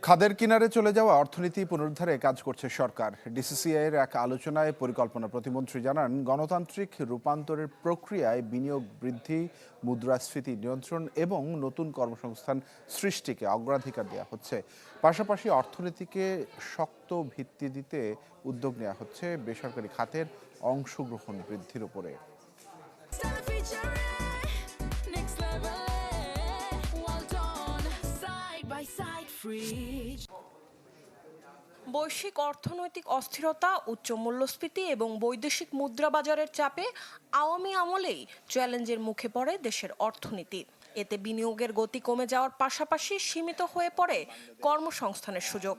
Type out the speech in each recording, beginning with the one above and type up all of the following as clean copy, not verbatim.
খাদের কিনারে চলে যাওয়া অর্থনীতি পুনরুদ্ধারে কাজ করছে সরকার। ডিসিসিআই এর এক আলোচনায় পরিকল্পনা প্রতিমন্ত্রী জানান, গণতান্ত্রিক রূপান্তরের প্রক্রিয়ায় বিনিয়োগ বৃদ্ধি, মুদ্রাস্ফীতি নিয়ন্ত্রণ এবং নতুন কর্মসংস্থান সৃষ্টিকে অগ্রাধিকার দেওয়া হচ্ছে। পাশাপাশি অর্থনীতিকে শক্ত ভিত্তি দিতে উদ্যোগ নেওয়া হচ্ছে বেসরকারি খাতের অংশগ্রহণ বৃদ্ধির উপরে। বৈশ্বিক অর্থনৈতিক অস্থিরতা, উচ্চ মূল্যস্ফীতি এবং বৈদেশিক মুদ্রা বাজারের চাপে আওয়ামী আমলেই চ্যালেঞ্জের মুখে পড়ে দেশের অর্থনীতি। এতে বিনিয়োগের গতি কমে যাওয়ার পাশাপাশি সীমিত হয়ে পড়ে কর্মসংস্থানের সুযোগ।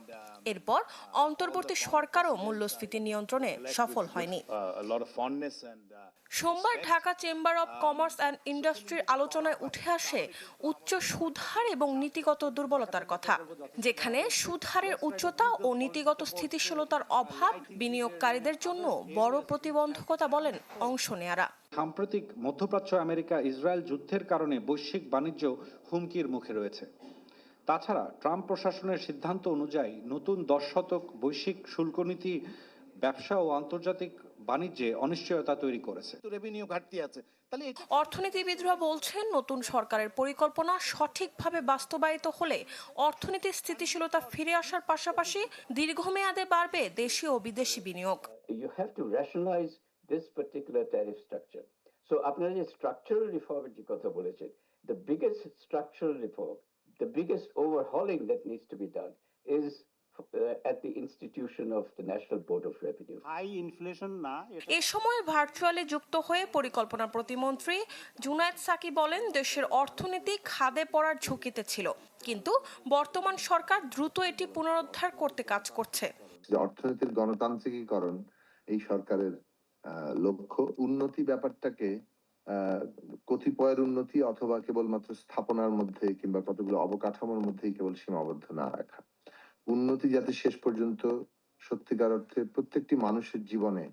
এরপর অন্তর্বর্তী সরকারও মূল্যস্ফীতি নিয়ন্ত্রণে সফল হয়নি। সোমবার Dhaka chamber of commerce and ইন্ডাস্ট্রির আলোচনায় উঠে আসে উচ্চ সুদহার এবং নীতিগত দুর্বলতার কথা, যেখানে সুদহারের উচ্চতা ও নীতিগত স্থিতিশীলতার অভাব বিনিয়োগকারীদের জন্য বড় প্রতিবন্ধকতা বলেন অংশ নেয়ারা। সাম্প্রতিক মধ্যপ্রাচ্য, আমেরিকা ইসরায়েল যুদ্ধের কারণে বৈশ্বিক বাণিজ্য হুমকির মুখে রয়েছে। তাছাড়া ট্রাম্প প্রশাসনের সিদ্ধান্ত অনুযায়ী নতুন 10 শতক বৈশ্বিক শুল্ক নীতি ব্যবসা ও আন্তর্জাতিক বাণিজ্যে অনিশ্চয়তা তৈরি করেছে। রেভিনিউ ঘাটতি আছে। অর্থনীতিবিদরা বলছেন, নতুন সরকারের পরিকল্পনা সঠিকভাবে বাস্তবায়িত হলে অর্থনীতির স্থিতিশীলতা ফিরে আসার পাশাপাশি দীর্ঘমেয়াদে বাড়বে দেশি ও বিদেশি বিনিয়োগ। You have to rationalize this particular tariff structure. So আপনারা যে স্ট্রাকচারাল রিফর্মের যে কথা বলেছেন, the biggest structural reform, the biggest overhauling that needs to be done is at the institution of the National Board of Revenue. High inflation না। এ সময় virtually যুক্ত হয়ে পরিকল্পনা প্রতিমন্ত্রী জুনায়েদ সাকি বলেন, দেশের অর্থনীতি খাদে পড়ার ঝুঁকিতে ছিল, কিন্তু বর্তমান সরকার দ্রুত এটি পুনরুদ্ধার করতে কাজ করছে। অর্থনীতির গণতান্ত্রিকীকরণ এই সরকারের লক্ষ্য। উন্নতি ব্যাপারটাকে কতিপয়ের উন্নতি অথবা কেবলমাত্র স্থাপনার মধ্যে কিংবা কতগুলো অবকাঠামোর মধ্যেই কেবল সীমাবদ্ধ না রাখা। উন্নতি যাতে শেষ পর্যন্ত সত্যিকার অর্থে প্রত্যেকটি মানুষের জীবনে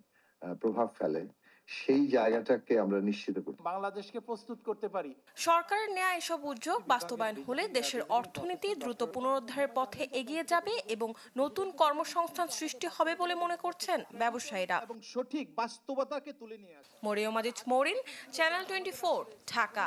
প্রভাব ফেলে, সেই জায়গাটাকে আমরা নিশ্চিত করতে বাংলাদেশকে প্রস্তুত করতে পারি। সরকারের নেয়া এসব উদ্যোগ বাস্তবায়ন হলে দেশের অর্থনীতি দ্রুত পুনরুদ্ধারের পথে এগিয়ে যাবে এবং নতুন কর্মসংস্থান সৃষ্টি হবে বলে মনে করছেন ব্যবসায়ীরা। এবং সঠিক বাস্তবতাকে তুলে নিয়ে আসে। মরিয়ম আজিজ মরিন, চ্যানেল 24, ঢাকা।